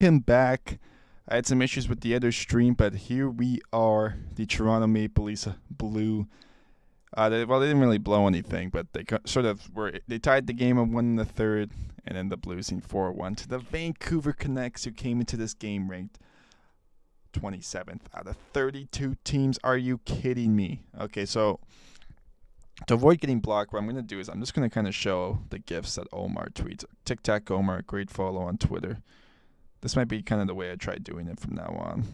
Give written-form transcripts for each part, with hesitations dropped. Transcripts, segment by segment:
Him back. I had some issues with the other stream, but here we are. The Toronto Maple Leafs blew. They didn't really blow anything, but they sort of were. They tied the game and won in the third, and ended up losing 4-1 to the Vancouver Canucks, who came into this game ranked 27th out of 32 teams. Are you kidding me? Okay, so to avoid getting blocked, what I'm going to do is I'm just going to kind of show the gifs that Omar tweets. Tic Tac Omar, great follow on Twitter. This might be kind of the way I try doing it from now on.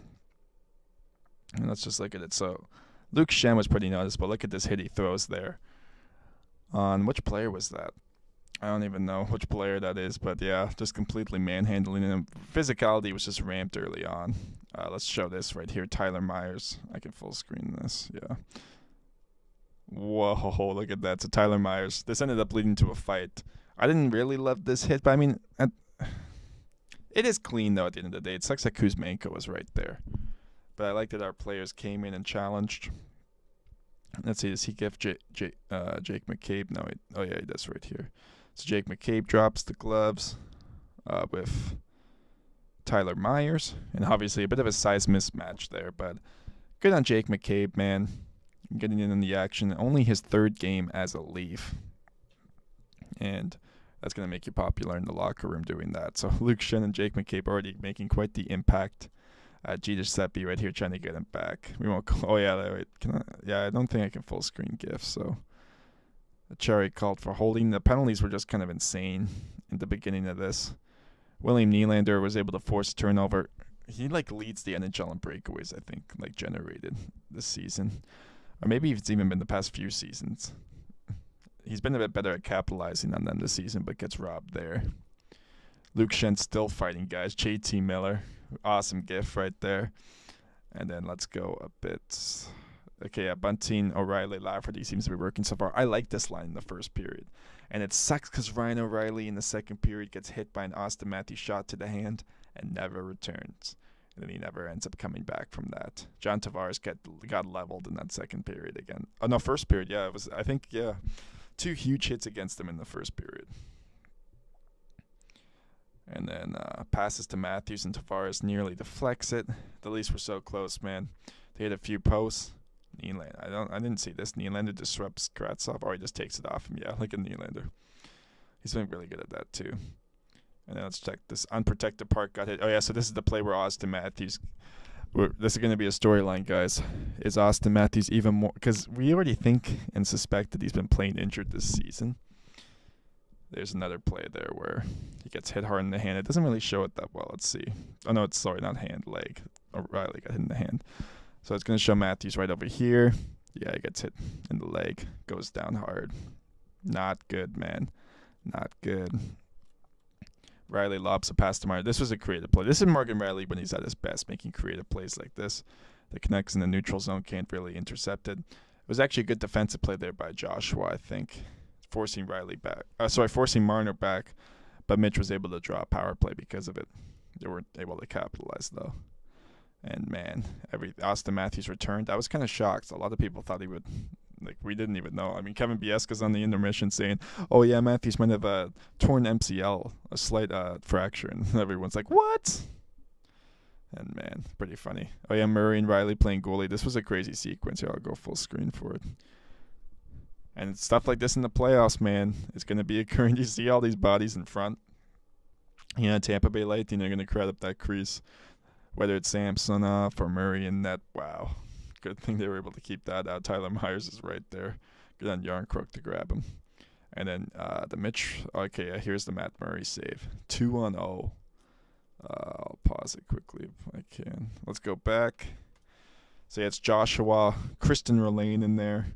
And let's just look at it. So Luke Shen was pretty noticeable. Look at this hit he throws there. On which player was that? I don't even know which player that is, but yeah, just completely manhandling him. Physicality was just ramped early on. Let's show this right here. Tyler Myers. I can full screen this. Yeah. Whoa, look at that. So Tyler Myers. This ended up leading to a fight. I didn't really love this hit, but I mean, it is clean, though, at the end of the day. It sucks that Kuzmenko was right there. But I like that our players came in and challenged. Let's see, does he give Jake McCabe? No, oh yeah, he does right here. So Jake McCabe drops the gloves with Tyler Myers. And obviously a bit of a size mismatch there, but good on Jake McCabe, man. Getting in the action. Only his third game as a Leaf. And that's going to make you popular in the locker room doing that. So Luke Shen and Jake McCabe already making quite the impact. Jeter Seppi right here trying to get him back. We won't. Oh yeah, wait. I don't think I can full screen GIF. So Cherry called for holding. The penalties were just kind of insane in the beginning of this. William Nylander was able to force a turnover. He leads the NHL in breakaways, I think, generated this season, or maybe it's even been the past few seasons. He's been a bit better at capitalizing on them this season, but gets robbed there. Luke Shen still fighting guys. JT Miller, awesome gif right there. And then let's go a bit. Okay, yeah, Bunting, O'Reilly, Lafferty seems to be working so far. I like this line in the first period. And it sucks because Ryan O'Reilly in the second period gets hit by an Austin Matthews shot to the hand and never returns. And then he never ends up coming back from that. John Tavares got leveled in that second period again. Oh, no, first period, yeah. It was, I think, yeah. 2 huge hits against him in the first period. And then passes to Matthews and Tavares nearly deflects it. The Leafs were so close, man. They hit a few posts. Nylander, I didn't see this. Nylander disrupts Kravtsov, or he just takes it off him. Yeah, like a Nylander. He's been really good at that too. And then let's check this unprotected park got hit. Oh yeah, so this is the play where Austin Matthews. This is going to be a storyline, guys. Is Austin Matthews even more? Because we already think and suspect that he's been playing injured this season. There's another play there where he gets hit hard in the hand. It doesn't really show it that well. Let's see. Oh, no, not hand, leg. O'Reilly got hit in the hand. So it's going to show Matthews right over here. Yeah, he gets hit in the leg. Goes down hard. Not good, man. Not good. Riley lobs a pass to Meyer. This was a creative play. This is Morgan Riley when he's at his best, making creative plays like this. The Canucks in the neutral zone can't really intercept it. It was actually a good defensive play there by Joshua, I think, forcing Marner back, but Mitch was able to draw a power play because of it. They weren't able to capitalize, though. And, man, Austin Matthews returned. I was kind of shocked. A lot of people thought he would. We didn't even know. I mean, Kevin Biesca's on the intermission saying, oh, yeah, Matthews might have a torn MCL, a slight fracture. And everyone's like, what? And, man, pretty funny. Oh, yeah, Murray and Riley playing goalie. This was a crazy sequence. Here, I'll go full screen for it. And stuff like this in the playoffs, man, is going to be occurring. You see all these bodies in front. Tampa Bay Lightning are going to crowd up that crease, whether it's Samsonov or Murray in net. Wow. Good thing they were able to keep that out. Tyler Myers is right there. Good on Yarncrook to grab him. And then the Mitch. Okay, here's the Matt Murray save. 2-0. I'll pause it quickly if I can. Let's go back. So yeah, it's Joshua, Kristen Rolane in there.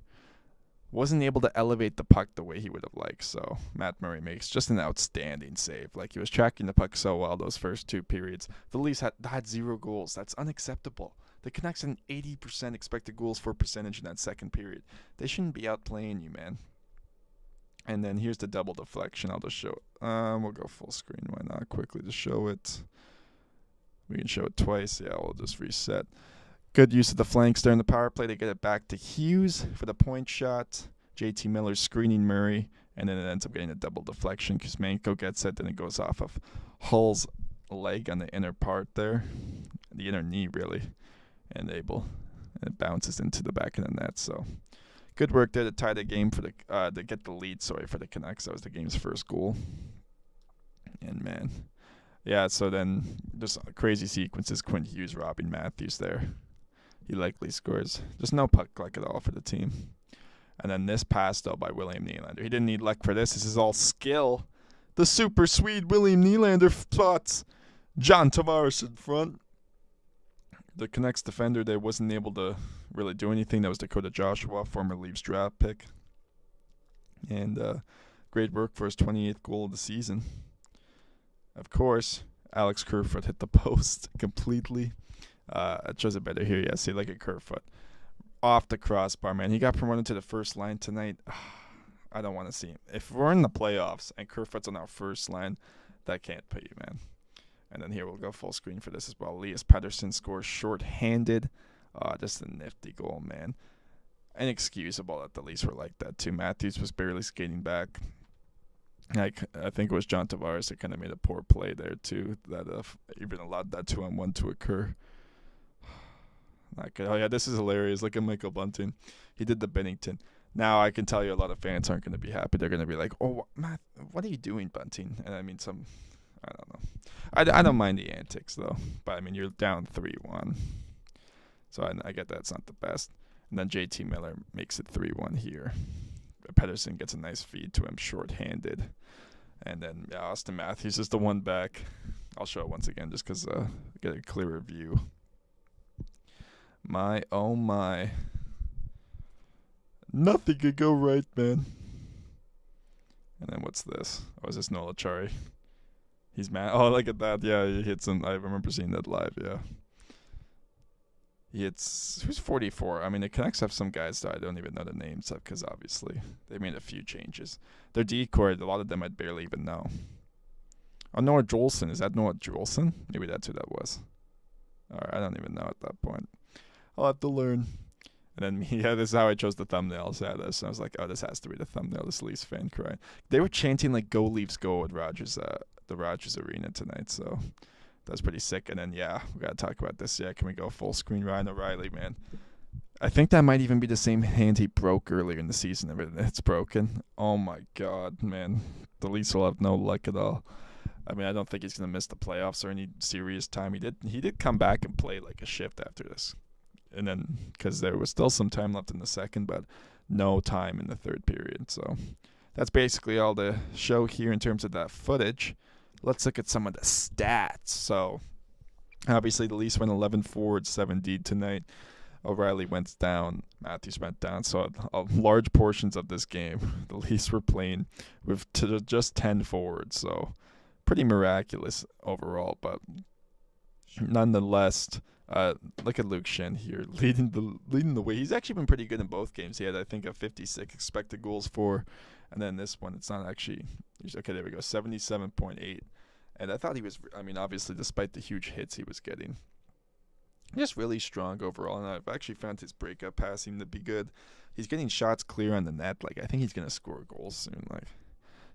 Wasn't able to elevate the puck the way he would have liked. So Matt Murray makes just an outstanding save. He was tracking the puck so well those first 2 periods. The Leafs had 0 goals. That's unacceptable. The Canucks had an 80% expected goals for percentage in that second period. They shouldn't be outplaying you, man. And then here's the double deflection. I'll just show it. We'll go full screen. Why not? Quickly to show it. We can show it twice. Yeah, we'll just reset. Good use of the flanks there in the power play to get it back to Hughes for the point shot. JT Miller screening Murray, and then it ends up getting a double deflection. Kuzmenko gets it, then it goes off of Hull's leg on the inner part there, the inner knee really, and it bounces into the back of the net. So good work there to tie the game for the to get the lead. Sorry, for the Canucks. That was the game's first goal. And man, yeah. So then just crazy sequences. Quinn Hughes robbing Matthews there. He likely scores. Just no puck luck at all for the team. And then this pass though by William Nylander. He didn't need luck for this. This is all skill. The super Swede William Nylander spots John Tavares in front. The Canucks defender there wasn't able to really do anything. That was Dakota Joshua, former Leafs draft pick. And great work for his 28th goal of the season. Of course, Alex Kerfoot hit the post completely. It shows it better here. Yeah, see, like a Kerfoot. Off the crossbar, man. He got promoted to the first line tonight. I don't want to see him. If we're in the playoffs and Kerfoot's on our first line, that can't pay you, man. And then here we'll go full screen for this as well. Elias Pettersson scores shorthanded. Just a nifty goal, man. Inexcusable that the Leafs were like that, too. Matthews was barely skating back. I think it was John Tavares that kind of made a poor play there, too, that even allowed that 2-on-1 to occur. Not good. Oh, yeah, this is hilarious. Look at Michael Bunting. He did the Bennington. Now I can tell you a lot of fans aren't going to be happy. They're going to be like, oh, Matt, what are you doing, Bunting? And I mean, I don't know. I don't mind the antics, though. But, I mean, you're down 3-1. So I get that's not the best. And then JT Miller makes it 3-1 here. Pettersson gets a nice feed to him, shorthanded. And then Austin Matthews is the one back. I'll show it once again just because get a clearer view. My, oh my. Nothing could go right, man. And then what's this? Oh, is this Nola Chari? He's mad. Oh, look at that. Yeah, he hits him. I remember seeing that live, yeah. He hits... Who's 44? I mean, the Canucks have some guys that I don't even know the names of because obviously they made a few changes. Their decor, a lot of them I'd barely even know. Oh, Noah Jolson. Is that Noah Jolson? Maybe that's who that was. All right, I don't even know at that point. I'll have to learn. And then, yeah, this is how I chose the thumbnails. Yeah, this. And I was like, oh, this has to be the thumbnail. This Leafs fan crying. They were chanting, like, go Leafs go at the Rogers Arena tonight. So that was pretty sick. And then, yeah, we got to talk about this. Yeah, can we go full screen? Ryan O'Reilly, man. I think that might even be the same hand he broke earlier in the season. It's broken. Oh, my God, man. The Leafs will have no luck at all. I mean, I don't think he's going to miss the playoffs or any serious time. He did come back and play like a shift after this. And then, because there was still some time left in the second, but no time in the third period. So that's basically all the show here in terms of that footage. Let's look at some of the stats. So obviously the Leafs went 11 forward, 7 tonight. O'Reilly went down. Matthews went down. So large portions of this game, the Leafs were playing with just 10 forwards. So pretty miraculous overall, but nonetheless... look at Luke Shen here, leading the way. He's actually been pretty good in both games. He had, I think, a 56 expected goals for, and then this one, it's not actually. Okay, there we go, 77.8. And I thought he was. I mean, obviously, despite the huge hits he was getting, just really strong overall. And I've actually found his breakup passing to be good. He's getting shots clear on the net. Like I think he's gonna score goals soon. Like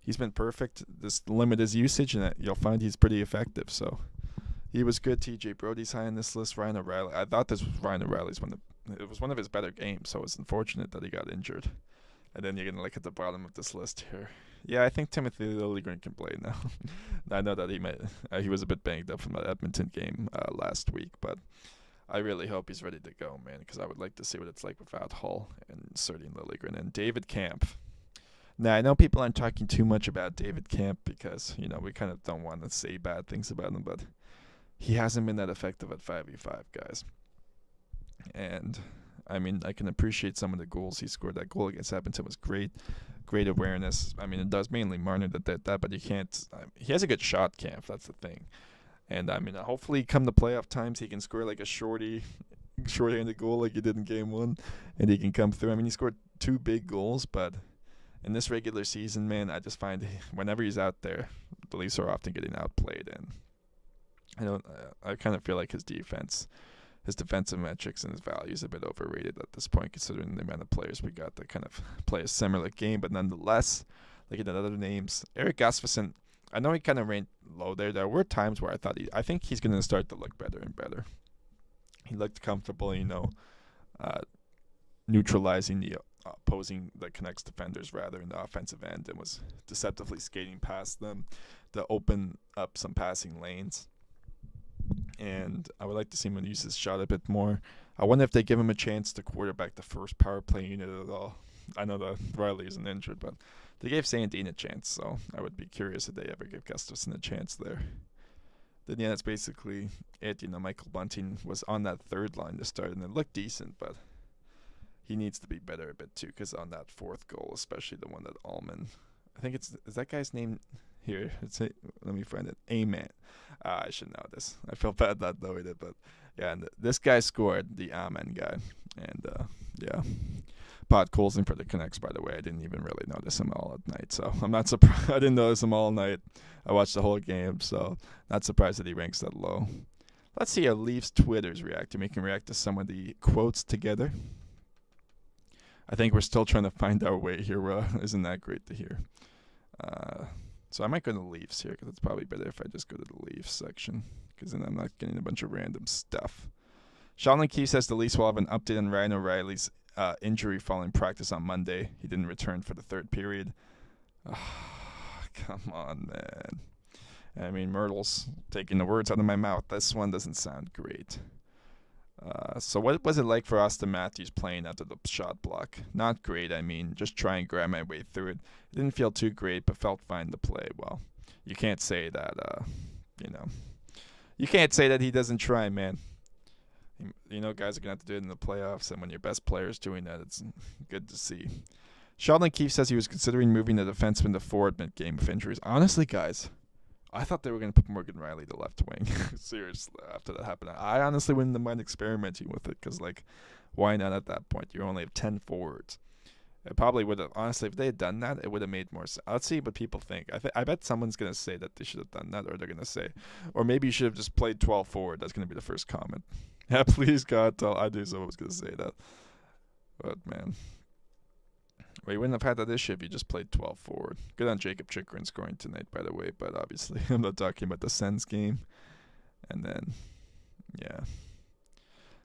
he's been perfect. Just limit his usage, and you'll find he's pretty effective. So. He was good. TJ Brody's high on this list. Ryan O'Reilly. I thought this was Ryan O'Reilly's it was one of his better games, so it's unfortunate that he got injured. And then you're going to look at the bottom of this list here. Yeah, I think Timothy Liljegren can play now. I know that he was a bit banged up from that Edmonton game last week, but I really hope he's ready to go, man, because I would like to see what it's like without Hull and inserting Liljegren. And David Kampf. Now, I know people aren't talking too much about David Kampf because, we kind of don't want to say bad things about him, but he hasn't been that effective at 5v5, guys. And, I mean, I can appreciate some of the goals he scored. That goal against Edmonton was great. Great awareness. I mean, it does mainly Marner that did that, but you can't. He has a good shot, Kampf. That's the thing. And, I mean, hopefully come the playoff times, he can score like a short-handed goal like he did in Game 1, and he can come through. I mean, he scored 2 big goals, but in this regular season, man, I just find whenever he's out there, the Leafs are often getting outplayed, and I kind of feel like his defensive metrics and his value is a bit overrated at this point, considering the amount of players we got that kind of play a similar game. But nonetheless, looking at other names, Erik Gustafsson, I know he kind of ranked low there. There were times where I think he's going to start to look better and better. He looked comfortable, uh, neutralizing the opposing the Canucks defenders rather in the offensive end, and was deceptively skating past them to open up some passing lanes. And I would like to see him use his shot a bit more. I wonder if they give him a chance to quarterback the first power play unit at all. I know that Riley isn't injured, but they gave Sandin a chance, so I would be curious if they ever give Gustafsson a chance there. Then, yeah, that's basically it. Michael Bunting was on that third line to start, and it looked decent, but he needs to be better a bit too, because on that fourth goal, especially the one that Allman, I think is that guy's name here? Let me find it. Amen. I should know this. I feel bad not knowing it, but yeah, and this guy scored, the Amen guy, and yeah. Pot Colson for the Canucks, by the way. I didn't even really notice him all at night, so I'm not surprised. I didn't notice him all night. I watched the whole game, so not surprised that he ranks that low. Let's see how Leafs Twitters react. We can react to some of the quotes together. I think we're still trying to find our way here. Isn't that great to hear? So I might go to the Leafs here, because it's probably better if I just go to the Leafs section, because then I'm not getting a bunch of random stuff. Sheldon Keefe says the Leafs will have an update on Ryan O'Reilly's injury following practice on Monday. He didn't return for the third period. Come on, man. I mean, Myrtle's taking the words out of my mouth. This one doesn't sound great. So what was it like for Austin Matthews playing after the shot block? Not great, I mean. Just try and grab my way through it. It didn't feel too great, but felt fine to play. Well, you can't say that, You can't say that he doesn't try, man. Guys are going to have to do it in the playoffs, and when your best player is doing that, it's good to see. Sheldon Keefe says he was considering moving the defenseman to forward mid-game with injuries. Honestly, guys, I thought they were going to put Morgan Riley to left wing. Seriously, after that happened. I honestly wouldn't mind experimenting with it, because, why not at that point? You only have 10 forwards. It probably would have, honestly, if they had done that, it would have made more sense. Let's see what people think. I bet someone's going to say that they should have done that, or they're going to say, or maybe you should have just played 12 forward. That's going to be the first comment. Yeah, please, God, I knew someone was going to say that. But, man. Well, you wouldn't have had that issue if you just played 12 forward. Good on Jacob Chikrin scoring tonight, by the way, but obviously I'm not talking about the Sens game. And then, yeah.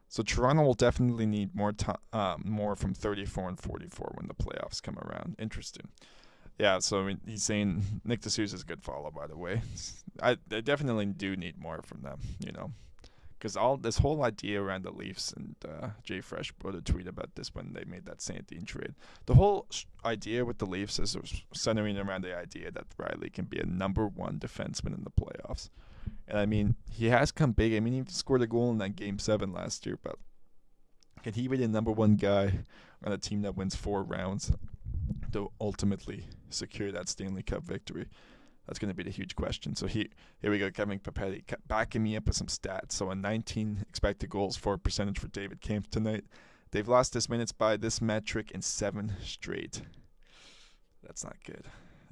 So Toronto will definitely need more from 34 and 44 when the playoffs come around. Interesting. Yeah, so I mean, he's saying Nick DeSouza is a good follow, by the way. I definitely do need more from them, because all this whole idea around the Leafs, and Jay Fresh wrote a tweet about this when they made that Sandin trade. The whole idea with the Leafs is centering around the idea that Riley can be a number one defenseman in the playoffs. And I mean, he has come big. I mean, he scored a goal in that Game 7 last year, but can he be the number one guy on a team that wins 4 rounds to ultimately secure that Stanley Cup victory? That's going to be the huge question. So here we go, Kevin Papetti backing me up with some stats. So a 19 expected goals for percentage for David Kampf tonight. They've lost this minutes by this metric in 7 straight. That's not good.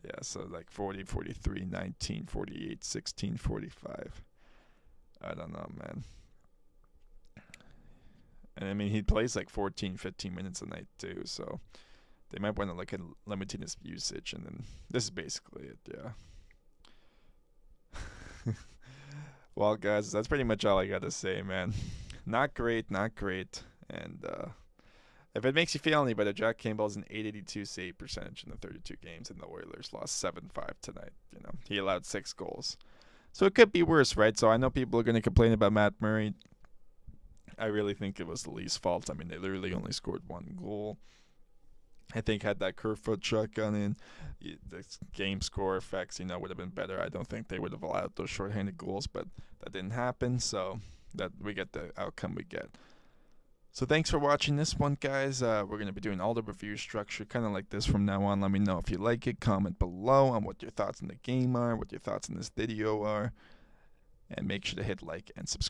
Yeah, so 40, 43, 19, 48, 16, 45. I don't know, man. And I mean, he plays 14, 15 minutes a night too. So they might want to look at limiting his usage. And then this is basically it, yeah. Well, guys, that's pretty much all I got to say, man. Not great. And if it makes you feel any better, Jack Campbell's an .882 save percentage in the 32 games, and the Oilers lost 7-5 tonight. He allowed 6 goals. So it could be worse, right? So I know people are going to complain about Matt Murray. I really think it was the Leafs' fault. I mean, they literally only scored 1 goal. I think had that Kerfoot shotgun in, the game score effects, would have been better. I don't think they would have allowed those shorthanded goals, but that didn't happen, so that we get the outcome we get. So thanks for watching this one, guys. We're going to be doing all the review structure kind of like this from now on. Let me know if you like it. Comment below on what your thoughts on the game are, what your thoughts on this video are, and make sure to hit like and subscribe.